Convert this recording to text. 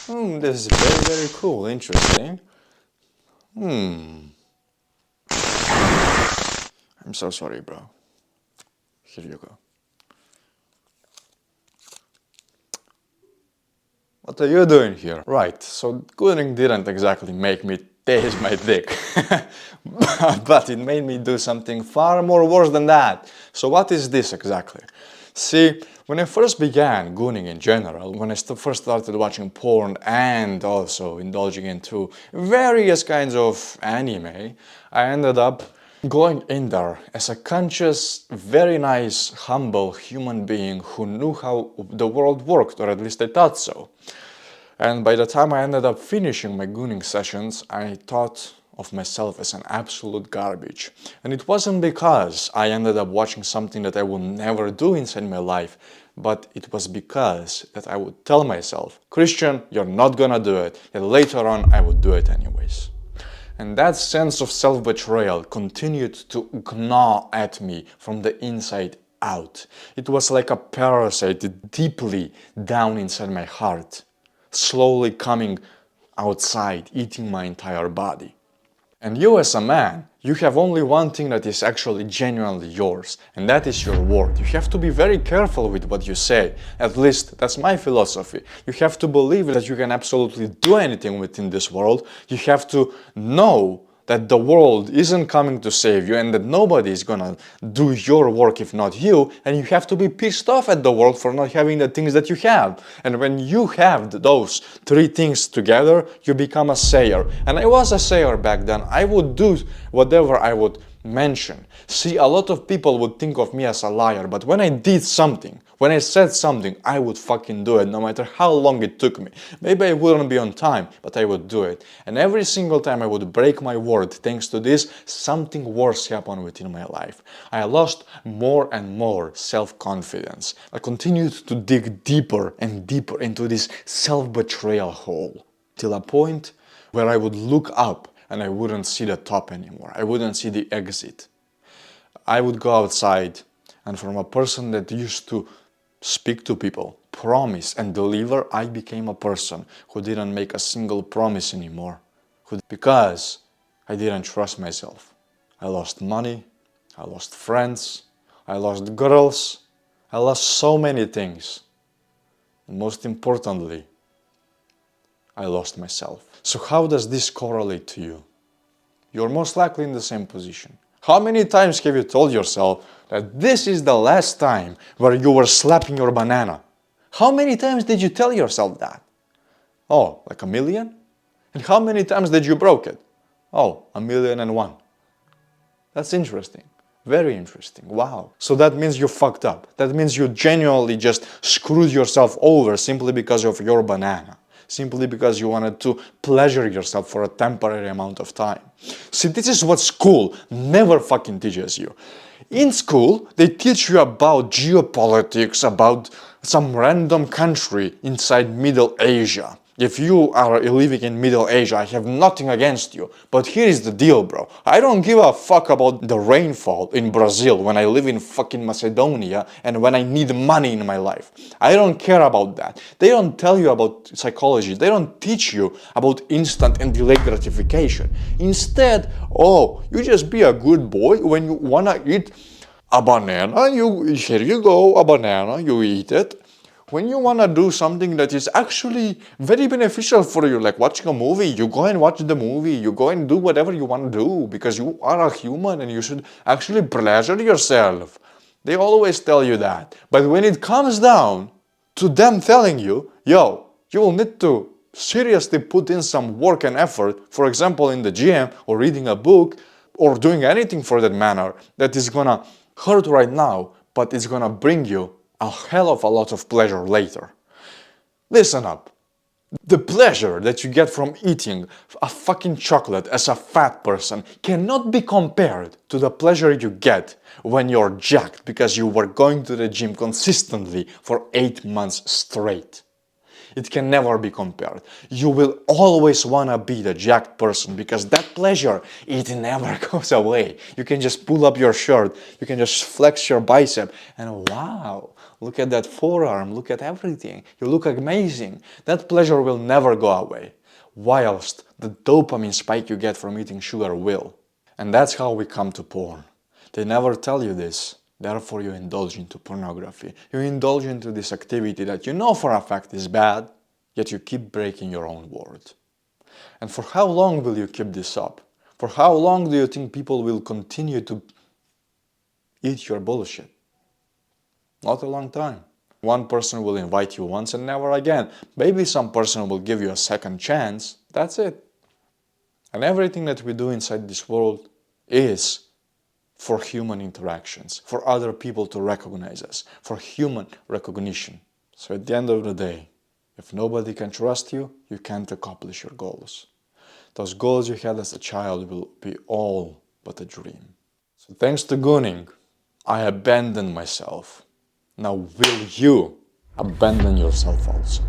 This is very, very cool, interesting. I'm so sorry, bro. Here you go. What are you doing here? Right, so Gooning didn't exactly make me taste my dick, but it made me do something far more worse than that. So what is this exactly? See, when I first began Gooning in general, when I first started watching porn and also indulging into various kinds of anime, I ended up going in there as a conscious, very nice, humble human being who knew how the world worked, or at least I thought so. And by the time I ended up finishing my gooning sessions, I thought of myself as an absolute garbage. And it wasn't because I ended up watching something that I would never do inside my life, but it was because that I would tell myself, Christian, you're not gonna do it, and later on I would do it anyways. And that sense of self-betrayal continued to gnaw at me from the inside out. It was like a parasite deeply down inside my heart, slowly coming outside, eating my entire body. And you as a man, you have only one thing that is actually genuinely yours, and that is your word. You have to be very careful with what you say. At least that's my philosophy. You have to believe that you can absolutely do anything within this world. You have to know that the world isn't coming to save you and that nobody is gonna do your work if not you, and you have to be pissed off at the world for not having the things that you have. And when you have those three things together, you become a sayer. And I was a sayer back then. I would do whatever I would mention. See, a lot of people would think of me as a liar, but when I did something, when I said something, I would fucking do it, no matter how long it took me. Maybe I wouldn't be on time, but I would do it. And every single time I would break my word, thanks to this, something worse happened within my life. I lost more and more self-confidence. I continued to dig deeper and deeper into this self-betrayal hole, till a point where I would look up and I wouldn't see the top anymore. I wouldn't see the exit. I would go outside, and from a person that used to speak to people, promise and deliver, I became a person who didn't make a single promise anymore. Because I didn't trust myself. I lost money, I lost friends, I lost girls, I lost so many things. And most importantly, I lost myself. So how does this correlate to you? You're most likely in the same position. How many times have you told yourself that this is the last time where you were slapping your banana? How many times did you tell yourself that? Oh, like 1,000,000? And how many times did you broke it? Oh, 1,000,001. That's interesting. Very interesting. Wow. So that means you fucked up. That means you genuinely just screwed yourself over simply because of your banana. Simply because you wanted to pleasure yourself for a temporary amount of time. See, this is what school never fucking teaches you. In school, they teach you about geopolitics, about some random country inside Middle Asia. If you are living in Middle Asia, I have nothing against you. But here is the deal, bro. I don't give a fuck about the rainfall in Brazil when I live in fucking Macedonia and when I need money in my life. I don't care about that. They don't tell you about psychology. They don't teach you about instant and delayed gratification. Instead, oh, you just be a good boy when you wanna eat a banana. Here you go, a banana, you eat it. When you want to do something that is actually very beneficial for you, like watching a movie, you go and watch the movie, you go and do whatever you want to do, because you are a human and you should actually pleasure yourself. They always tell you that. But when it comes down to them telling you, yo, you will need to seriously put in some work and effort, for example in the gym or reading a book or doing anything for that matter, that is gonna hurt right now, but it's gonna bring you a hell of a lot of pleasure later. Listen up. The pleasure that you get from eating a fucking chocolate as a fat person cannot be compared to the pleasure you get when you're jacked because you were going to the gym consistently for 8 months straight. It can never be compared. You will always wanna be the jacked person because that pleasure, it never goes away. You can just pull up your shirt, you can just flex your bicep and wow, look at that forearm, look at everything. You look amazing. That pleasure will never go away. Whilst the dopamine spike you get from eating sugar will. And that's how we come to porn. They never tell you this. Therefore you indulge into pornography. You indulge into this activity that you know for a fact is bad, yet you keep breaking your own word. And for how long will you keep this up? For how long do you think people will continue to eat your bullshit? Not a long time. One person will invite you once and never again. Maybe some person will give you a second chance. That's it. And everything that we do inside this world is for human interactions, for other people to recognize us, for human recognition. So at the end of the day, if nobody can trust you, you can't accomplish your goals. Those goals you had as a child will be all but a dream. So thanks to Gooning, I abandoned myself. Now will you abandon yourself also?